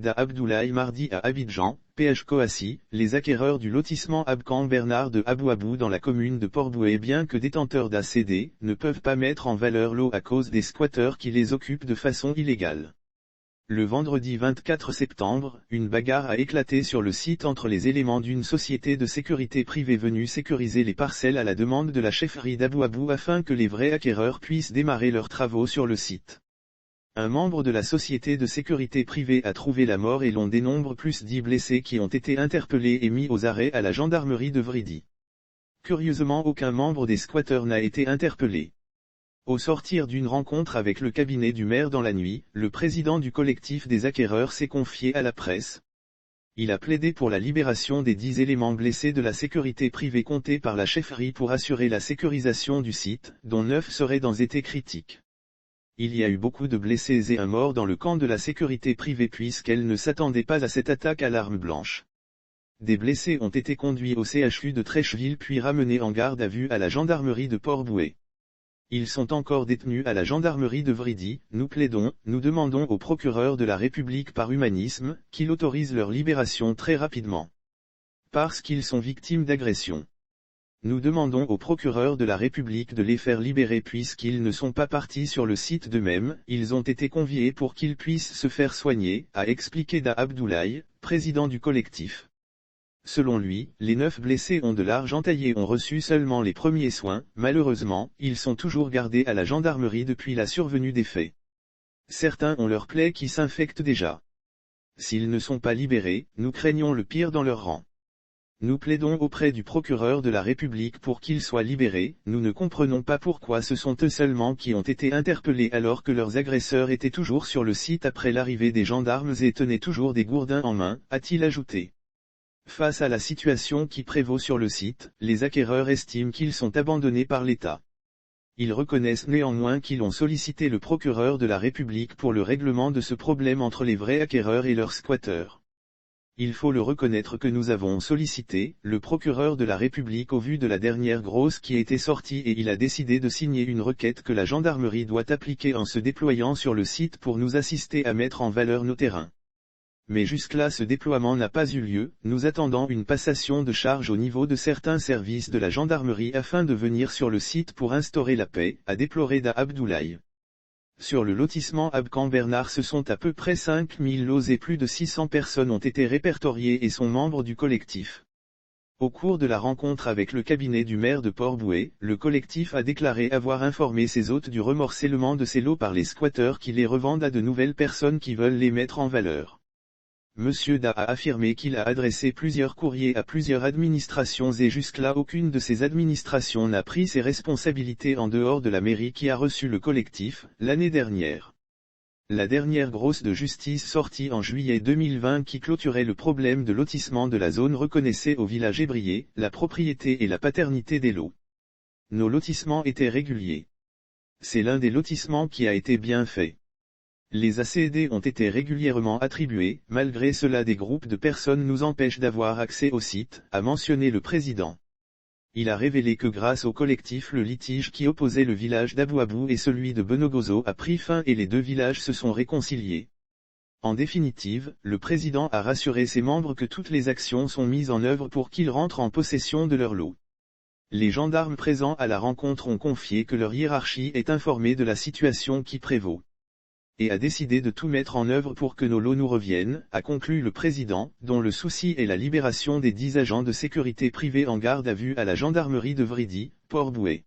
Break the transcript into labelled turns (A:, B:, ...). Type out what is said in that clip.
A: Da Abdoulaye mardi à Abidjan, PH Coassi, les acquéreurs du lotissement Abkan Bernard de Abouabou dans la commune de Port-Bouët bien que détenteurs d'ACD, ne peuvent pas mettre en valeur l'eau à cause des squatteurs qui les occupent de façon illégale. Le vendredi 24 septembre, une bagarre a éclaté sur le site entre les éléments d'une société de sécurité privée venue sécuriser les parcelles à la demande de la chefferie d'Abouabou afin que les vrais acquéreurs puissent démarrer leurs travaux sur le site. Un membre de la société de sécurité privée a trouvé la mort et l'on dénombre plus 10 blessés qui ont été interpellés et mis aux arrêts à la gendarmerie de Vridy. Curieusement aucun membre des squatteurs n'a été interpellé. Au sortir d'une rencontre avec le cabinet du maire dans la nuit, le président du collectif des acquéreurs s'est confié à la presse. Il a plaidé pour la libération des 10 éléments blessés de la sécurité privée comptée par la chefferie pour assurer la sécurisation du site, dont 9 seraient dans état critique. Il y a eu beaucoup de blessés et un mort dans le camp de la sécurité privée puisqu'elle ne s'attendait pas à cette attaque à l'arme blanche. Des blessés ont été conduits au CHU de Trècheville puis ramenés en garde à vue à la gendarmerie de Port-Bouët. Ils sont encore détenus à la gendarmerie de Vridy. Nous demandons au procureur de la République par humanisme, qu'il autorise leur libération très rapidement. Parce qu'ils sont victimes d'agressions. Nous demandons au procureur de la République de les faire libérer puisqu'ils ne sont pas partis sur le site d'eux-mêmes, ils ont été conviés pour qu'ils puissent se faire soigner, a expliqué Da Abdoulaye, président du collectif. Selon lui, les 9 blessés ont de large entaillés ont reçu seulement les premiers soins, malheureusement, ils sont toujours gardés à la gendarmerie depuis la survenue des faits. Certains ont leurs plaies qui s'infectent déjà. S'ils ne sont pas libérés, nous craignons le pire dans leur rang. Nous plaidons auprès du procureur de la République pour qu'ils soient libérés, nous ne comprenons pas pourquoi ce sont eux seulement qui ont été interpellés alors que leurs agresseurs étaient toujours sur le site après l'arrivée des gendarmes et tenaient toujours des gourdins en main, a-t-il ajouté. Face à la situation qui prévaut sur le site, les acquéreurs estiment qu'ils sont abandonnés par l'État. Ils reconnaissent néanmoins qu'ils ont sollicité le procureur de la République pour le règlement de ce problème entre les vrais acquéreurs et leurs squatteurs. Il faut le reconnaître que nous avons sollicité le procureur de la République au vu de la dernière grosse qui a été sortie et il a décidé de signer une requête que la gendarmerie doit appliquer en se déployant sur le site pour nous assister à mettre en valeur nos terrains. Mais jusque-là ce déploiement n'a pas eu lieu, nous attendons une passation de charge au niveau de certains services de la gendarmerie afin de venir sur le site pour instaurer la paix, a déploré Da Abdoulaye. Sur le lotissement Abkan Bernard ce sont à peu près 5000 lots et plus de 600 personnes ont été répertoriées et sont membres du collectif. Au cours de la rencontre avec le cabinet du maire de Port-Bouët, le collectif a déclaré avoir informé ses hôtes du remorcellement de ces lots par les squatteurs qui les revendent à de nouvelles personnes qui veulent les mettre en valeur. Monsieur Da a affirmé qu'il a adressé plusieurs courriers à plusieurs administrations et jusque-là aucune de ces administrations n'a pris ses responsabilités en dehors de la mairie qui a reçu le collectif, l'année dernière. La dernière grosse de justice sortie en juillet 2020 qui clôturait le problème de lotissement de la zone reconnaissait au village ébrié, la propriété et la paternité des lots. Nos lotissements étaient réguliers. C'est l'un des lotissements qui a été bien fait. Les ACD ont été régulièrement attribués, malgré cela des groupes de personnes nous empêchent d'avoir accès au site, a mentionné le président. Il a révélé que grâce au collectif le litige qui opposait le village d'Abouabou et celui de Benogozo a pris fin et les deux villages se sont réconciliés. En définitive, le président a rassuré ses membres que toutes les actions sont mises en œuvre pour qu'ils rentrent en possession de leur lot. Les gendarmes présents à la rencontre ont confié que leur hiérarchie est informée de la situation qui prévaut. Et a décidé de tout mettre en œuvre pour que nos lots nous reviennent, a conclu le président, dont le souci est la libération des 10 agents de sécurité privée en garde à vue à la gendarmerie de Vridy, Port-Bouët.